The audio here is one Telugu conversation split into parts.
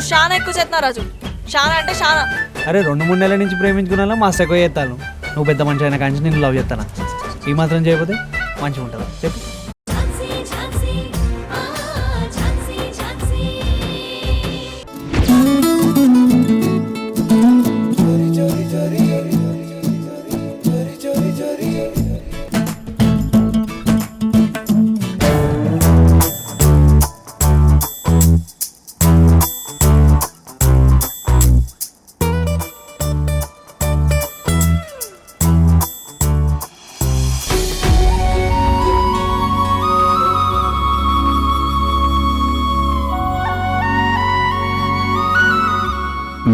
నువ్వు చాలా ఎక్కువ చేస్తున్నావు రాజు, చాలా అంటే చాలా. అరే 2-3 నెలల నుంచి ప్రేమించుకున్నా మస్తు ఎక్కువ చేస్తాను. నువ్వు పెద్ద మనిషి అయినా కానీ నేను లవ్ చేస్తాను. ఈ మాత్రం చేయకపోతే మంచిగా ఉంటుందా చెప్పు.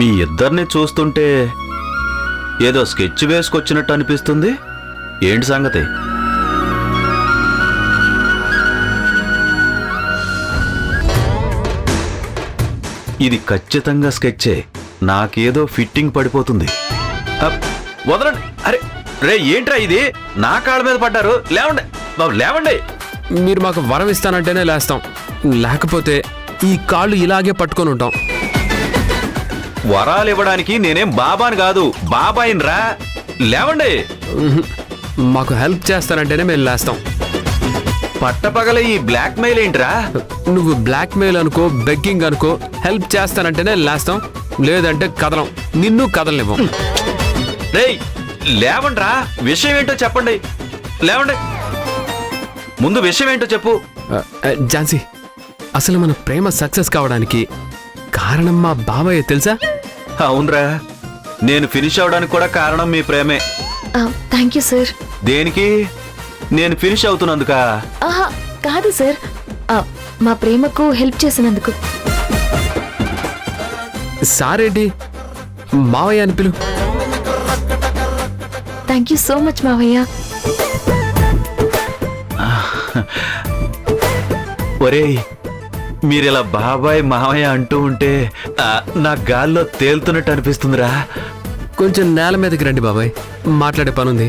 మీ ఇద్దరిని చూస్తుంటే ఏదో స్కెచ్ వేసుకొచ్చినట్టు అనిపిస్తుంది. ఏంటి సంగతి? ఇది ఖచ్చితంగా స్కెచ్చే. నాకేదో ఫిట్టింగ్ పడిపోతుంది. వదలండి. అరే రే ఏంట్రా ఇది? నా కాళ్ళ మీద పడ్డారు. లేవండి బాబు, లేవండి. మీరు మాకు వరం ఇస్తానంటేనే లేస్తాం, లేకపోతే ఈ కాళ్ళు ఇలాగే పట్టుకొని ఉంటాం. వరాలు ఇవ్వడానికి నేనేం బాబాని కాదు, బాబాయినరా. లేవండి. మాకు హెల్ప్ చేస్తానంటేనే మేము లేస్తాం. పట్టపగల ఈ బ్లాక్ మెయిల్ ఏంట్రా? నువ్వు బ్లాక్ మెయిల్ అనుకో, బెగ్గింగ్ అనుకో, హెల్ప్ చేస్తానంటేనే లేస్తాం, లేదంటే కదలం. నిన్ను కదలనివ్వం. రేయ్ లేవండ్రా. విషయం ఏంటో చెప్పండి. లేవండి. ముందు విషయం ఏంటో చెప్పు. ఝాన్సీ, అసలు మన ప్రేమ సక్సెస్ కావడానికి కారణం మా బాబాయ్ తెలుసా? అవునరా, నేను ఫినిష్ అవడానికి కూడా కారణం మీ ప్రేమే. Thank you sir. దేనికి? నేను ఫినిష్ అవుతున్నందుకా? ఆహా కాదు సార్, మా ప్రేమకు హెల్ప్ చేసినందుకు. సారేంటి, మావయ్య అని పిలు. థ్యాంక్ యూ సో మచ్ మావయ్య. ఒరేయ్, మీరిలా బాబాయ్ మావయ్య అంటూ ఉంటే నా గాల్లో తేలుతున్నట్టు అనిపిస్తుందిరా. కొంచెం నేల మీదకి రండి బాబాయ్, మాట్లాడే పనుంది.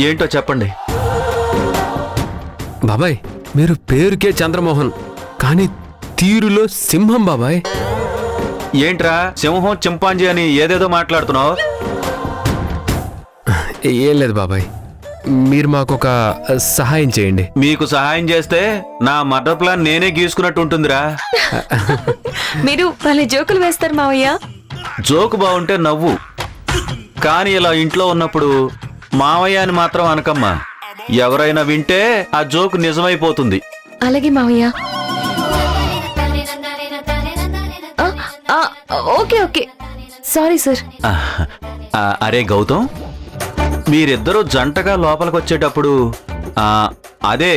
ఏంటో చెప్పండి. బాబాయ్, మీరు పేరుకే చంద్రమోహన్, కానీ తీరులో సింహం బాబాయ్. ఏంట్రా సింహం చింపాంజీ అని ఏదేదో మాట్లాడుతున్నావు? ఏం లేదు బాబాయ్, మీరు మాకు ఒక సహాయం చేయండి. మీకు సహాయం చేస్తే నా మర్డర్ ప్లాన్ నేనే గీసుకున్నట్టు ఉంటుందిరా. మీరు వాళ్ళ జోకులు వేస్తారు మావయ్య. జోకు బాగుంటే నవ్వు, కానీ ఇలా ఇంట్లో ఉన్నప్పుడు మావయ్య అని మాత్రం అనకమ్మా. ఎవరైనా వింటే ఆ జోకు నిజమైపోతుంది. అలాగే మావయ్య. Okay okay, sorry sir. అరే గౌతమ్, మీరిద్దరూ జంటగా లోపలికి వచ్చేటప్పుడు అదే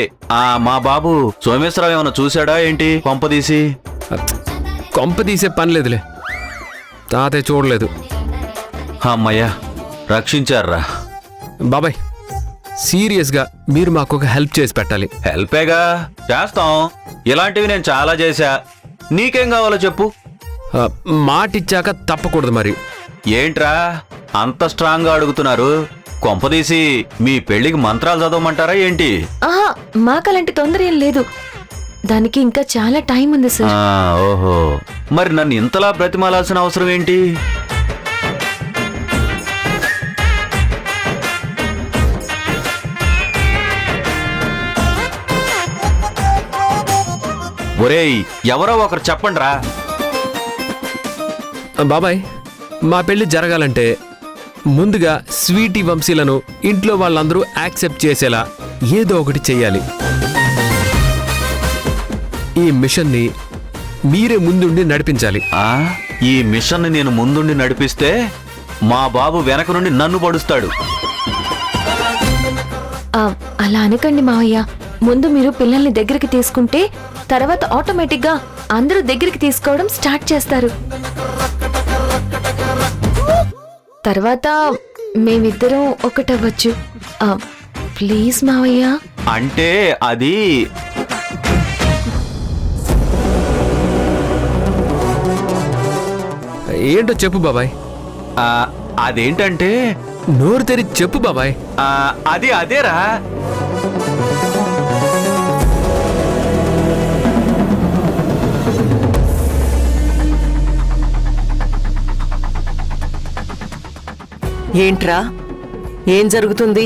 మా బాబు సోమేశ్వరరావు ఏమన్నా చూశాడా ఏంటి? కొంపదీసి కొంపదీసే పని లేదులే, తాతయ్య చూడలేదు. అమ్మయ్యా, రక్షించారా. బాబాయ్, సీరియస్గా మీరు మాకు ఒక హెల్ప్ చేసి పెట్టాలి. హెల్పేగా చేస్తాం. ఇలాంటివి నేను చాలా చేశా. నీకేం కావాలో చెప్పు. మాటిచ్చాక తప్పకూడదు మరి. ఏంట్రా అంత స్ట్రాంగ్ గా అడుగుతున్నారు? కొంపదీసి మీ పెళ్లికి మంత్రాలు చదవమంటారా ఏంటి? ఆహా, మాకలాంటి తొందర ఏం లేదు, దానికి ఇంకా చాలా టైం ఉంది సార్. ఓహో, మరి నన్ను ఇంతలా బ్రతిమాలాల్సిన అవసరం ఏంటి? ఒరేయ్, ఎవరో ఒకరు చెప్పండ్రా. బాబాయ్, మా పెళ్లి జరగాలంటే ముందుగా స్వీటీ వంశీలను ఇంట్లో వాళ్ళందరూ యాక్సెప్ట్ చేసేలా ఏదో ఒకటి చెయ్యాలి. ఈ మిషన్ని మీరే ముందుండి నడిపించాలి. ఈ మిషన్ నేను ముందుండి నడిపిస్తే మా బాబు వెనక నుండి నన్ను పడుస్తాడు. అలా అనకండి మావయ్య. ముందు మీరు పిల్లల్ని దగ్గరికి తీసుకుంటే తర్వాత ఆటోమేటిక్ గా అందరూ దగ్గరికి తీసుకోవడం స్టార్ట్ చేస్తారు. తర్వాత మేమిద్దరం ఒకటవ్వచ్చు. ప్లీజ్ మావయ్య. అంటే అది ఏంటో చెప్పు బాబాయ్. అదేంటంటే నోరు తెరిచి చెప్పు బాబాయ్. అదేరా, ఏంట్రా ఏం జరుగుతుంది?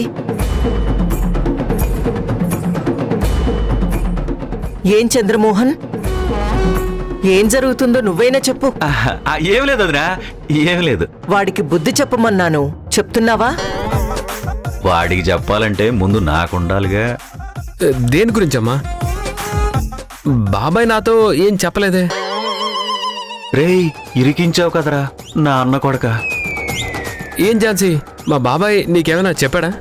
ఏం చంద్రమోహన్, ఏం జరుగుతుందో నువ్వైనా చెప్పు. ఏం లేదు వదినా, ఏం లేదు. వాడికి బుద్ధి చెప్పమన్నాను, చెప్తున్నావా? వాడికి చెప్పాలంటే ముందు నాకుండాలిగా. దేని గురించమ్మా? బాబాయ్ నాతో ఏం చెప్పలేదే. రేయ్, ఇరికించావు కదరా నా అన్న కొడక. ఏం ఝాన్సీ, మా బాబాయ్ నీకేమైనా చెప్పాడా?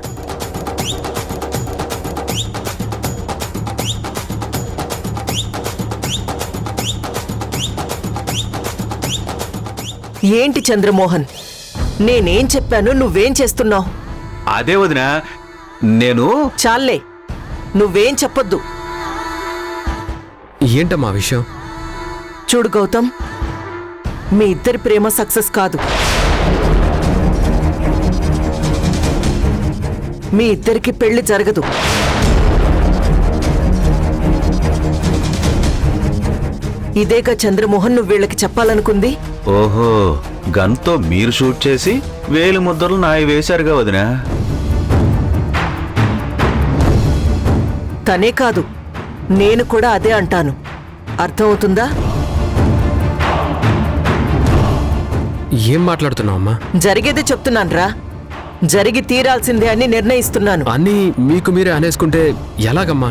ఏంటి చంద్రమోహన్, నేనేం చెప్పాను, నువ్వేం చేస్తున్నావు? అదే వదినా, నేను చాలే, నువ్వేం చెప్పొద్దు. ఏంటమ్మా విషయం? చూడు గౌతమ్, మీ ఇద్దరి ప్రేమ సక్సెస్ కాదు. మీ ఇద్దరికి పెళ్లి జరగదు. ఇదేగా చంద్రమోహన్ నువ్వు వీళ్ళకి చెప్పాలనుకుంది. ఓహో, గన్తో మీరు షూట్ చేసి వేలు ముద్దలు నాయి వేశారుగా వదినా. తనే కాదు, నేను కూడా అదే అంటాను. అర్థమవుతుందా? ఏం మాట్లాడుతున్నావు అమ్మా? జరిగేదే చెప్తున్నాన్రా, జరిగి తీరాల్సిందే అని నిర్ణయిస్తున్నాను. అన్నీ మీకు మీరే అనేసుకుంటే ఎలాగమ్మా?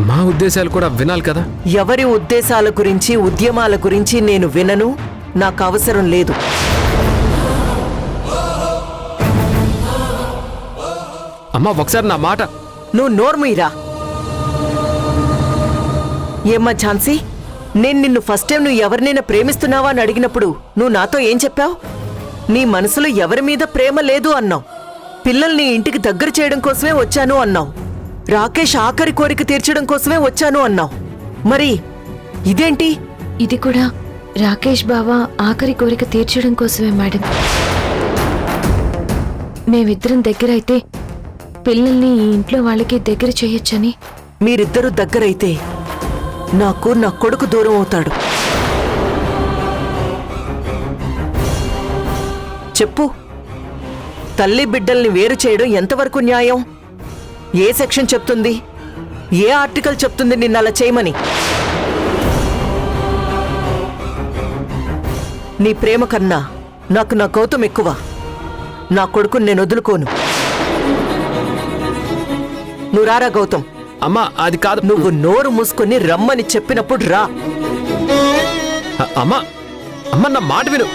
మా ఉద్దేశాలు కూడా వినాలి కదా. ఎవరి ఉద్దేశాల గురించి, ఉద్యమాల గురించి నేను వినను, నాకు అవసరం లేదు. అమ్మా, ఒకసారి నా మాట. నువ్వు నోర్ముయిరా. ఏమ్మా ఝాన్సీ, నేను నిన్ను ఫస్ట్ టైం నువ్వు ఎవరినైనా ప్రేమిస్తున్నావా అని అడిగినప్పుడు నువ్వు నాతో ఏం చెప్పావు? నీ మనసులో ఎవరి మీద ప్రేమ లేదు అన్నావు. పిల్లల్ని ఇంటికి దగ్గర చేయడం కోసమే వచ్చాను అన్నావు. రాకేష్ ఆఖరి కోరిక తీర్చడం కోసమే వచ్చాను అన్నావు. మరి ఇదేంటి? ఇది కూడా రాకేష్ బావ ఆఖరి కోరిక తీర్చడం కోసమే మేడం. మేమిద్దరం దగ్గరైతే పిల్లల్ని ఈ ఇంట్లో వాళ్ళకి దగ్గర చేయొచ్చని. మీరిద్దరూ దగ్గరైతే నాకు నా కొడుకు దూరం అవుతాడు. చెప్పు, తల్లి బిడ్డల్ని వేరు చేయడం ఎంతవరకు న్యాయం? ఏ సెక్షన్ చెప్తుంది? ఏ ఆర్టికల్ చెప్తుంది నిన్ను అలా చేయమని? నీ ప్రేమ కన్నా నాకు నా గౌతమ్ ఎక్కువ. నా కొడుకుని నేను వదులుకోను. నువ్వు రారా గౌతమ్. అమ్మా, అది కాదు. నువ్వు నోరు మూసుకొని రమ్మని చెప్పినప్పుడు రా. అమ్మా, అమ్మ నా మాట విను.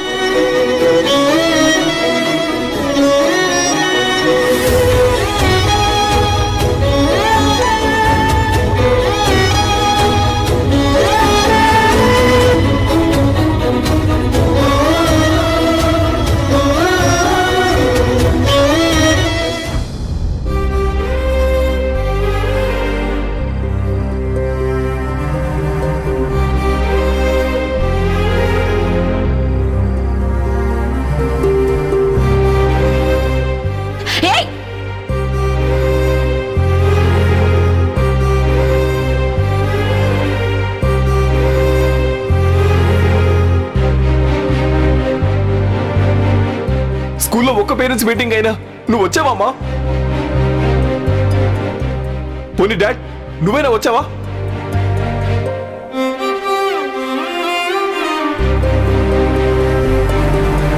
స్కూల్లో ఒక్క పేరెంట్స్ మీటింగ్ అయినా నువ్వు వచ్చావమ్మా? పోనీ డాడ్, నువ్వైనా వచ్చావా?